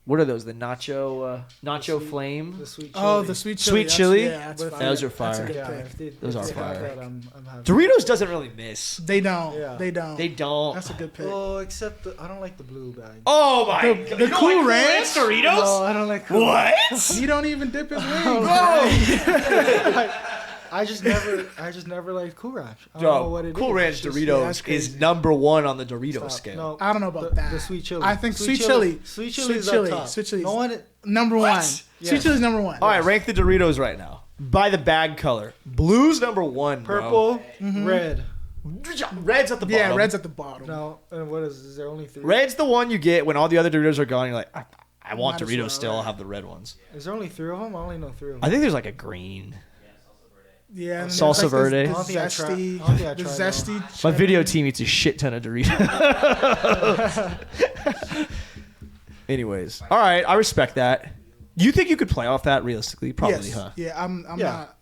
What are those? The nacho sweet- flame? The sweet chili. Oh, the sweet chili. Sweet chili? Yeah, that's With- fire. Those are That's a fire. good Yeah, pick. if they, Those if are they have fire. that, I'm having Doritos doesn't really miss. They don't. Yeah. They don't. They don't. That's a good pick. Oh, except I don't like the blue bag. Oh my The- god. the You don't Cool like Ranch? Doritos? No, I don't like Cool What? You don't even dip his wings. Bro! I just never liked Cool Ranch. I don't know Bro, what it Cool is. Ranch It's just- Doritos that's is crazy. number 1 on the Dorito Stop. scale. No, I don't know about that. The sweet chili. I think sweet chili. Sweet chili Sweet is chili. up top. Sweet chili. No one. Number What? one. Yeah. Sweet chili's number one. All right, rank the Doritos right now. By the bag color. Blue's number 1, bro. Purple, red. Red's at the bottom. Yeah, red's at the bottom. No, and what is there only 3? Red's the one you get when all the other Doritos are gone. You're like, I want Might as Doritos well, still. I'll right. have the red ones. Is there only 3 of them? I only know 3 of I them. think there's like a green. Yeah, and Salsa there's verde. The I don't think I tried- zesty, I don't think I the tried that zesty. My Chevin. video team eats a shit ton of Doritos. Anyways, all right, I respect that. You think you could play off that realistically? Probably, Yes. huh? Yeah, I'm Yeah. not.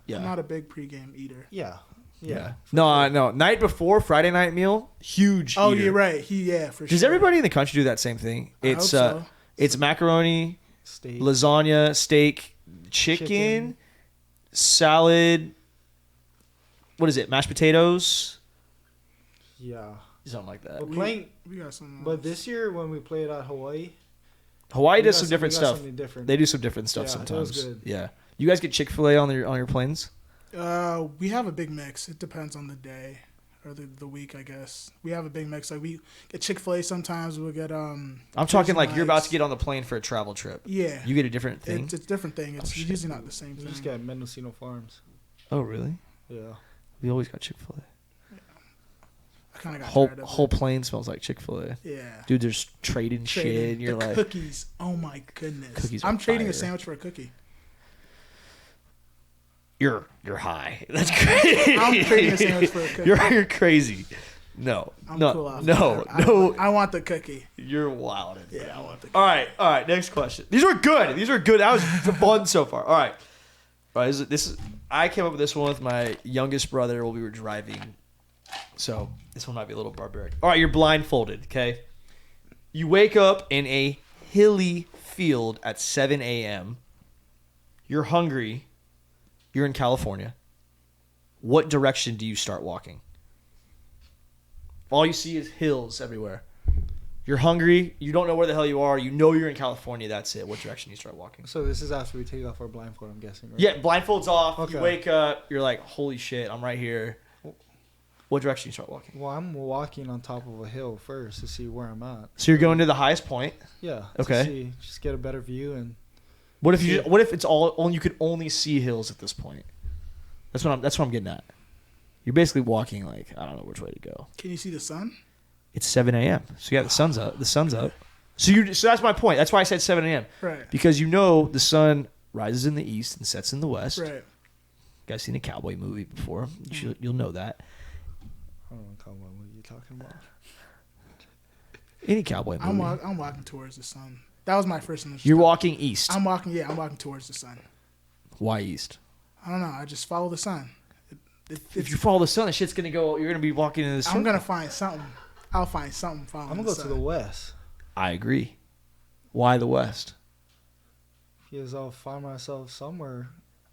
Yeah. I'm not a big pregame eater. Yeah. Yeah. No, no. Night before Friday night meal, huge. Oh, eater. you're right. For sure. Does everybody in the country do that same thing? I It's hope so. it's macaroni, Steak. lasagna, steak, chicken, salad. What is it? Mashed potatoes, Yeah. something like that. We're playing, We got some. but this year when we played at Hawaii, Hawaii we does got some different we got stuff. something different. They do some different stuff Yeah, it sometimes. was good. Yeah. You guys get Chick-fil-A on your planes? We have a big mix. It depends on the day or the week, I guess. We have a big mix. Like we get Chick-fil-A sometimes. We'll get I'm talking like you're about Nights. to get on the plane for a travel trip. Yeah. You get a different thing. It's a different thing. It's shit. usually not the same We thing. just got Mendocino Farms. Oh, really? Yeah. We always got Chick-fil-A. I kind of got Whole tired of whole it. plane smells like Chick-fil-A. Yeah. Dude, there's trading shit. Trading. And you're The like, cookies. Oh my goodness. Cookies are I'm trading fire. a sandwich for a cookie. you're high. That's crazy. I'm trading a sandwich for a cookie. You're crazy. No, I'm no, cool off no, that. no. I want the cookie. You're wild. Yeah, I want the cookie. All right. Next question. These were good. That was fun so far. All right. This is. I came up with this one with my youngest brother while we were driving. So this one might be a little barbaric. All right, you're blindfolded. Okay. You wake up in a hilly field at 7 a.m. You're hungry. You're in California. What direction do you start walking? All you see is hills everywhere. You're hungry. You don't know where the hell you are. You know you're in California. That's it. What direction do you start walking? So this is after we take off our blindfold, I'm guessing, right? Yeah, blindfolds off. Okay. You wake up. You're like, holy shit, I'm right here. What direction do you start walking? Well, I'm walking on top of a hill first to see where I'm at. So you're going to the highest point. Yeah. Okay. To see, just get a better view and. What if it's all you could only see hills at this point? That's what I'm getting at. You're basically walking like I don't know which way to go. Can you see the sun? It's 7 a.m. So yeah, the sun's up. So that's my point. That's why I said 7 a.m. Right. Because you know the sun rises in the east and sets in the west. Right. You guys seen a cowboy movie before? You'll know that. I don't know what you're talking about. Any cowboy movie. I'm walking towards the sun. That was my first initial. You're walking east. I'm walking towards the sun. Why east? I don't know. I just follow the sun. If you follow the sun, the shit's gonna go. You're gonna be walking in the sun. I'm gonna find something. I'll find something following. I'm gonna go to the west I agree. Why the west? because I'll find myself somewhere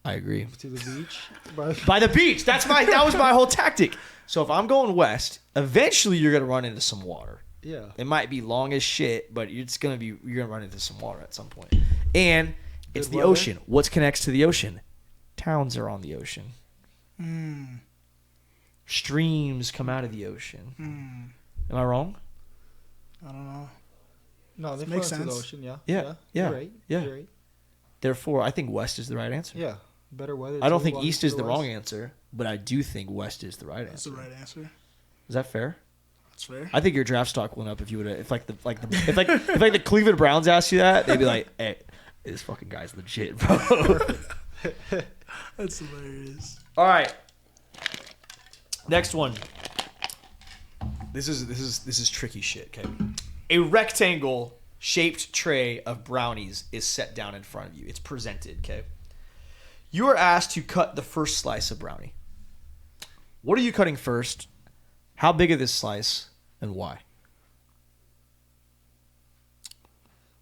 I agree. to the beach. But By the beach. That was my whole tactic. So if I'm going west, eventually you're gonna run into some water. yeah. It might be long as shit, but you're gonna run into some water at some point. And it's Good the weather. ocean. What connects to the ocean? Towns are on the ocean. Streams come out of the ocean. Am I wrong? I don't know. No, they Makes flow into the sense. ocean. Yeah. Yeah, You're right. yeah. You're right. Therefore, I think west is the right answer. Yeah. Better weather. I don't too, think walking east to is the west. wrong answer, but I do think west is the right That's answer. the right answer. Is that fair? That's fair. I think your draft stock went up if you would have if the Cleveland Browns asked you that, they'd be like, "Hey, this fucking guy's legit, bro." That's hilarious. All right. Next one. This is tricky shit, okay? A rectangle shaped tray of brownies is set down in front of you. It's presented, okay? You are asked to cut the first slice of brownie. What are you cutting first? How big is this slice and why?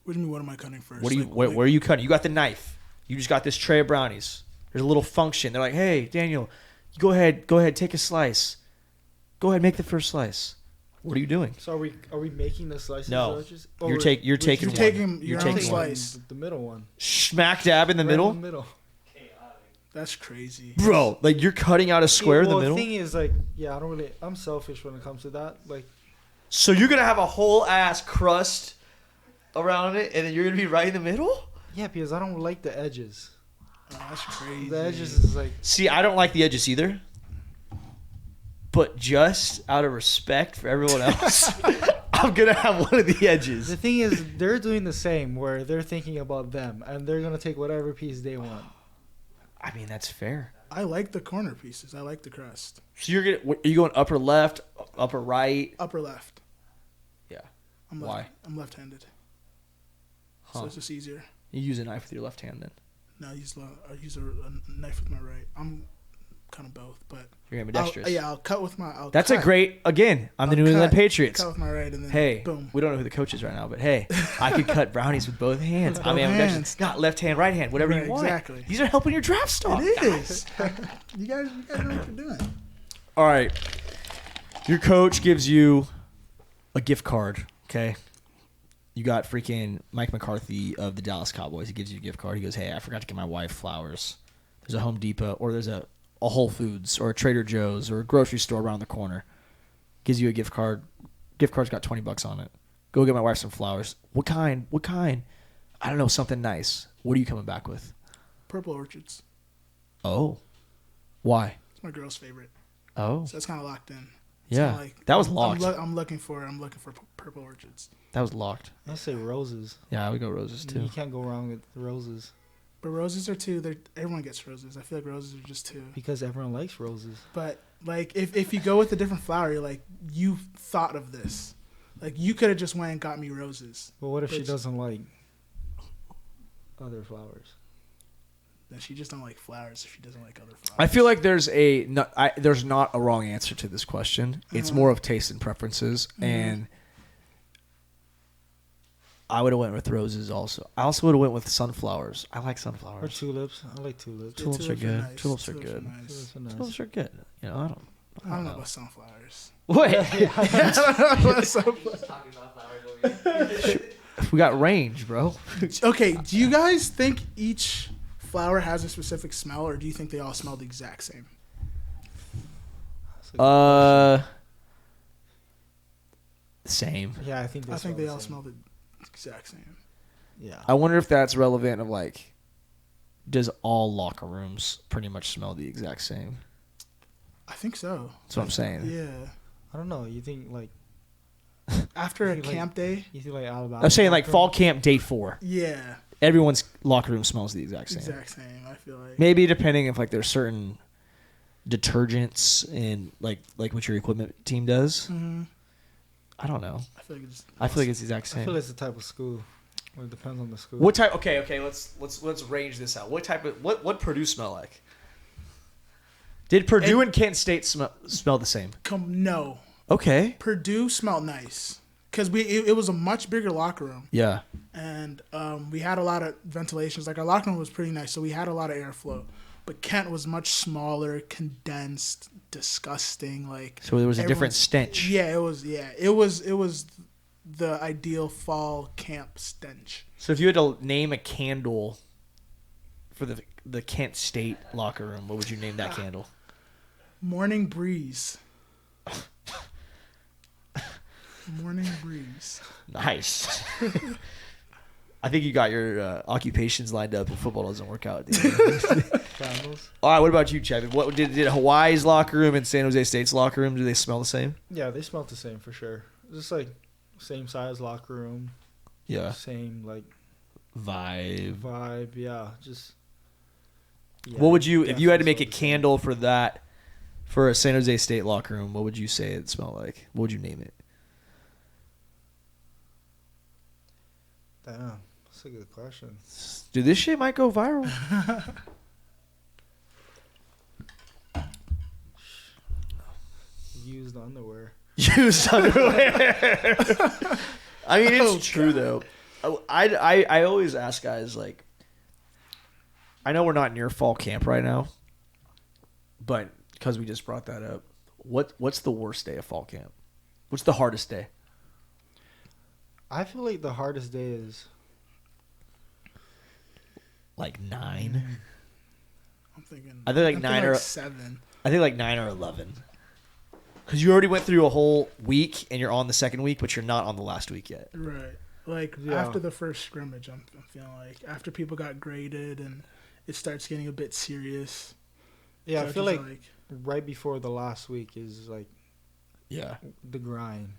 What do you mean? What am I cutting first? Where are you cutting? You got the knife. You just got this tray of brownies. There's a little function. They're like, "Hey, Daniel, go ahead, take a slice. Go ahead, make the first slice." What are you doing? So are we making the slices? No. or just- You're taking You're one. taking your You're own taking one. slice. The middle one. Smack dab in the Right middle, In the middle. That's crazy. bro. Like you're cutting out a square in the middle. The thing is, like, yeah, I'm selfish when it comes to that. Like, So you're gonna have a whole ass crust around it, and then you're gonna be right in the middle. yeah, because I don't like the edges. Oh, that's crazy. The edges is like, See, I don't like the edges either. But just out of respect for everyone else, I'm gonna have one of the edges. the thing is, they're doing the same where they're thinking about them and they're gonna take whatever piece they want. I mean, that's fair. I like the corner pieces. I like the crust. So are you going upper left, upper right? Upper left. Yeah. Why? I'm left-handed. Huh. So it's just easier. You use a knife with your left hand then. No, I use a knife with my right. I'm kind of both, but You're ambidextrous. I'll cut with my. I'm the New England Patriots. Cut with my right, and then Hey, boom. we don't know who the coach is right now, but hey, I could cut brownies with both hands. I'm ambidextrous. Not left hand, right hand, whatever Right, you want. exactly. These are helping your draft stock. It is. you guys know what you're doing. All right. Your coach gives you a gift card, okay? You got freaking Mike McCarthy of the Dallas Cowboys. He gives you a gift card. He goes, hey, I forgot to get my wife flowers. There's a Home Depot or there's a Whole Foods or a Trader Joe's or a grocery store around the corner. Gives you a gift card. Gift card's got $20 on it. Go get my wife some flowers. What kind? I don't know, something nice. What are you coming back with? Purple orchids. Oh. Why? It's my girl's favorite. Oh. So it's kind of locked in. It's Yeah. kinda like, That was locked. I'm looking for purple orchids. That was locked. I say roses. Yeah, I would go roses too. You can't go wrong with roses But roses are two. Everyone gets roses. I feel like roses are just two. because everyone likes roses. But like, if you go with a different flower, you're like, you thought of this. Like, you could have just went and got me roses. But what if she But- doesn't like other flowers? Then she just don't like flowers if she doesn't like other flowers. I feel like there's not a wrong answer to this question. It's more of taste and preferences, and I would have went with roses also. I also would have went with sunflowers. I like Or sunflowers. tulips. I like tulips. Yeah, Tulips are good. nice. Tulips are Tulips good. nice. Tulips are nice. Tulips are good. You know, I don't know about sunflowers. Wait, Sunflowers. we got range, bro. Okay, do you guys think each flower has a specific smell, or do you think they all smell the exact same? That's a good Same. question. Yeah, I think They all smell the exact same. Yeah. I wonder if that's relevant of like, does all locker rooms pretty much smell the exact same? I think so. That's what I'm saying. Yeah. I don't know. You think like After a Like- camp day. you think like Alabama? I'm saying like fall camp day 4. Yeah. Everyone's locker room smells the exact same. Exact same. I feel like. Maybe depending if like there's certain detergents in like what your equipment team does. Mhm. I don't know. I feel like it's. I feel like it's the exact I feel same. it's the type of school. Well, it depends on the school. What type? Okay. Let's range this out. What type of what Purdue smell like? Did Purdue and Kent State smell the same? No. Okay. Purdue smelled nice because it was a much bigger locker room, Yeah. and we had a lot of ventilations. Like, our locker room was pretty nice, so we had a lot of airflow. But Kent was much smaller, condensed, disgusting. Like, So there was a different everyone's- stench. Yeah, it was. Yeah, it was the ideal fall camp stench. So if you had to name a candle for the Kent State locker room, what would you name that candle? Morning breeze. Morning breeze. Nice. I think you got your occupations lined up if football doesn't work out. At the end. Candles? All right, what about you, Chevin? What did Hawaii's locker room and San Jose State's locker room, do they smell the same? Yeah, they smell the same for sure. Just like same size locker room, Yeah. same like Vibe. vibe. Yeah, just. Yeah, What would you, if you had to definitely make a smell the same. candle for that, for a San Jose State locker room, what would you say it smelled like? What would you name it? Damn, that's a good question. Dude, this shit might go viral. Used underwear. Used underwear. I mean, it's true though. I always ask guys like, I know we're not near fall camp right now, but because we just brought that up, what's the worst day of fall camp? What's the hardest day? I feel like the hardest day is Like 9. I'm thinking. I think like I'm 9 thinking or like 7. I think like 9 or 11. Because you already went through a whole week and you're on the second week, but you're not on the last week yet. Right. Like, Yeah. after the first scrimmage, I'm feeling like after people got graded and it starts getting a bit serious. yeah. I feel coaches like are right before the last week is like Yeah. the grind,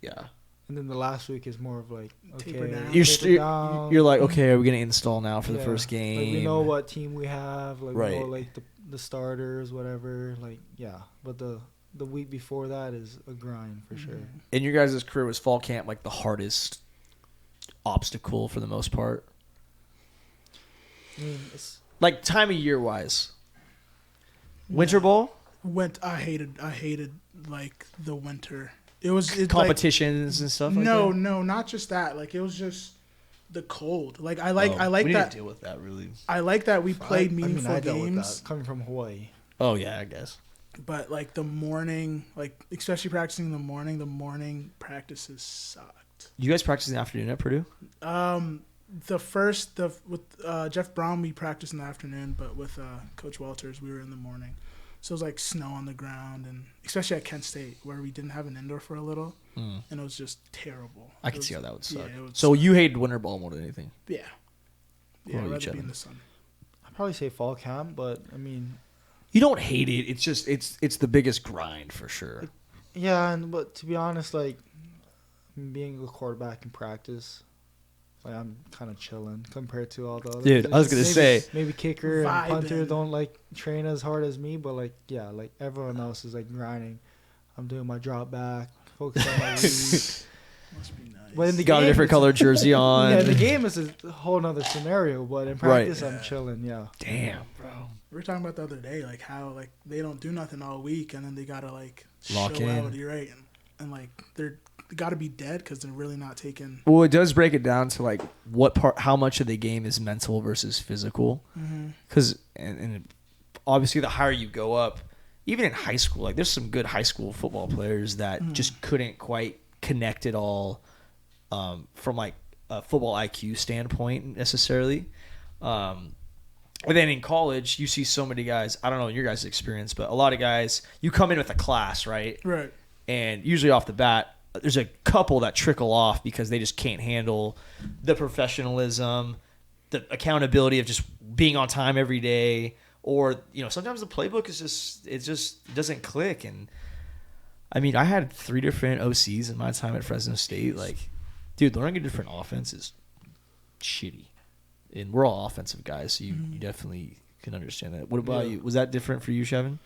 Yeah. and then the last week is more of like Taper okay, down. You're like, okay, are we going to install now for the Yeah. first game? Like we know what team we have. Like Right. we know like the starters, whatever. Like, yeah. But the week before that is a grind for sure. In your guys' career, was fall camp like the hardest obstacle for the most part? I mean, it's Like time of year wise. Winter Bowl? I hated like the winter. It Competitions and stuff like no, that? no, not just that. Like it was just the cold. Like I Oh, like we that. didn't deal with that really. I like that we played meaningful I dealt with games. that coming from Hawaii. Oh yeah, I guess. But like the morning, like especially practicing in the morning practices sucked. You guys practice in the afternoon at Purdue? With Jeff Brown we practiced in the afternoon, but with Coach Walters we were in the morning. So it was like snow on the ground, and especially at Kent State where we didn't have an indoor for a little, and it was just terrible. I can see how that would suck. Yeah, so you hated winter ball more than anything? Yeah. What Yeah, about I'd you, rather be Chevin? in the sun. I'd probably say fall camp, but I mean, You don't hate it. It's just it's the biggest grind for sure. yeah, but to be honest, like being a quarterback in practice, like I'm kind of chilling compared to all the other. Dude, I was gonna say maybe kicker and Vibing. punter don't like train as hard as me, but like yeah, like everyone else is like grinding. I'm doing my drop back, focus on my read. Must be nice. But in the you got a game, different it's- colored jersey on. Yeah, the game is a whole nother scenario, but in Right. practice I'm chilling. Yeah. Damn, bro. We were talking about the other day, like how like they don't do nothing all week, and then they gotta like Lock show in. out. You're right, and like they gotta be dead because they're really not taking. Well, it does break it down to like how much of the game is mental versus physical. Because and obviously the higher you go up, even in high school, like there's some good high school football players that just couldn't quite connect it all from like a football IQ standpoint necessarily. And then in college, you see so many guys. I don't know your guys' experience, but a lot of guys, you come in with a class, right? Right. And usually off the bat, there's a couple that trickle off because they just can't handle the professionalism, the accountability of just being on time every day, or sometimes the playbook is it just doesn't click. And I mean, I had 3 different OCs in my time at Fresno State. Like, dude, learning a different offense is shitty, and we're all offensive guys, so you definitely can understand that. What about you? Was that different for you, Chevin?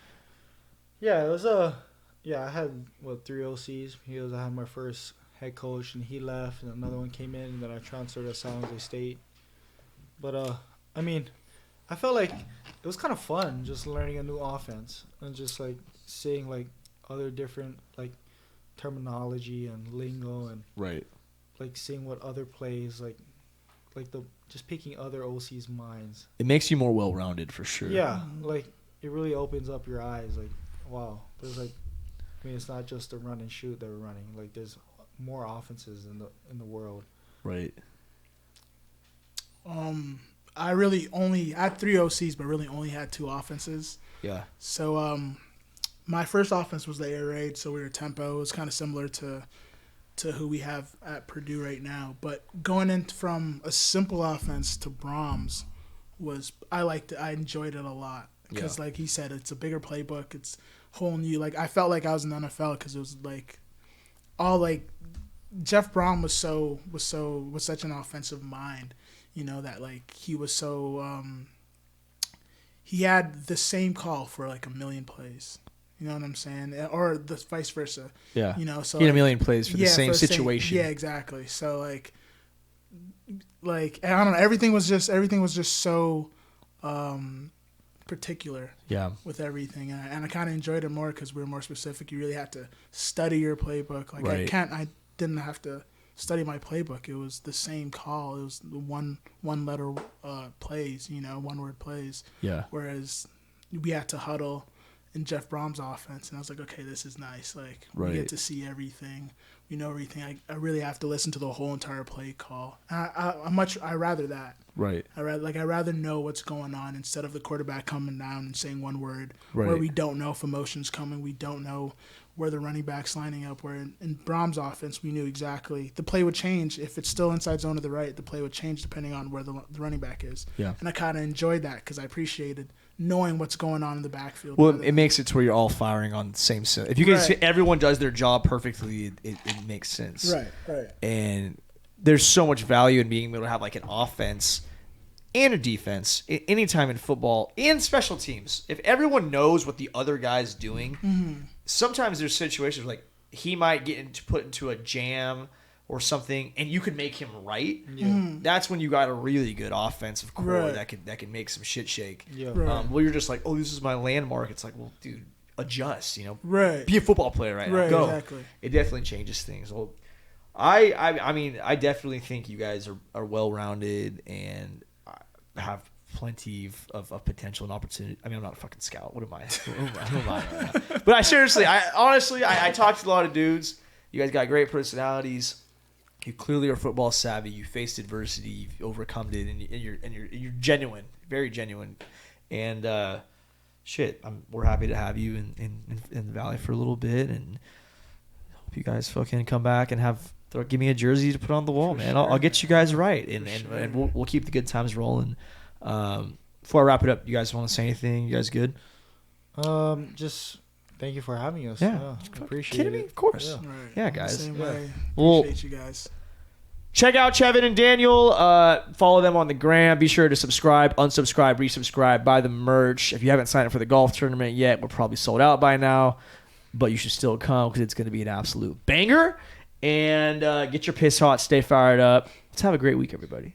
Yeah, it was I had 3 OCs. I had my first head coach, and he left, and another one came in, and then I transferred to San Jose State. But I mean, I felt like it was kind of fun just learning a new offense and just like seeing like other different like terminology and lingo and Right. like seeing what other plays like the just picking other OC's minds. It makes you more well-rounded for sure. Yeah, like it really opens up your eyes. Like, wow, there's like, I mean, it's not just the run and shoot that we're running. Like, there's more offenses in the world. Right. I really I had 3 OCs, but really only had 2 offenses. Yeah. So my first offense was the air raid, so we were tempo. It was kind of similar to who we have at Purdue right now. But going in from a simple offense to Brahms I liked it. I enjoyed it a lot because, like he said, it's a bigger playbook. It's whole new. Like I felt like I was in the NFL because it was like all like Jeff Brown was such an offensive mind. That like he was so he had the same call for like a million plays. You know what I'm saying? Or the vice versa. Yeah. So he had a like, million plays for the same for situation. yeah, exactly. So like I don't know. Everything was just so particular. Yeah. With everything, and I kind of enjoyed it more because we were more specific. You really had to study your playbook. Like Right. I didn't have to study my playbook. It was the same call. It was the one letter plays. 1 word plays. Yeah. Whereas we had to huddle in Jeff Brom's offense, and I was like, okay, this is nice. Like Right. we get to see everything. We know everything. I really have to listen to the whole entire play call. And I rather that. Right. I rather know what's going on instead of the quarterback coming down and saying 1 word Right. where we don't know if emotion's coming. We don't know where the running back's lining up. Where in Brom's offense, we knew exactly the play would change if it's still inside zone to the right. The play would change depending on where the running back is. Yeah. And I kind of enjoyed that because I appreciated knowing what's going on in the backfield. Well, it makes it to where you're all firing on the same set. If you can see everyone does their job perfectly, it makes sense. Right. And there's so much value in being able to have like an offense and a defense, anytime in football and special teams, if everyone knows what the other guy's doing, sometimes there's situations like he might put into a jam or something, and you could make him right. That's when you got a really good offensive core that can make some shit shake. Well, you're just like, oh, this is my landmark. It's like, well, dude, adjust. Be a football player now. Go. Exactly. It definitely changes things. Well, I mean, I definitely think you guys are well rounded and have plenty of potential and opportunity. I mean, I'm not a fucking scout. What am I? Who am I? But I honestly talked to a lot of dudes. You guys got great personalities. You clearly are football savvy. You faced adversity. You've overcome it, and you're genuine, very genuine. And we're happy to have you in the Valley for a little bit, and hope you guys fucking come back and give me a jersey to put on the wall, man. Sure. I'll get you guys right, and we'll keep the good times rolling. Before I wrap it up, you guys want to say anything? You guys good? Just thank you for having us. Yeah, appreciate it. Me? Of course. Right. Yeah, guys. Same way. Well, Appreciate you guys. Check out Chevin and Daniel. Follow them on the gram. Be sure to subscribe, unsubscribe, resubscribe, buy the merch. If you haven't signed up for the golf tournament yet, we're probably sold out by now, but you should still come because it's going to be an absolute banger. And get your piss hot, stay fired up. Let's have a great week, everybody.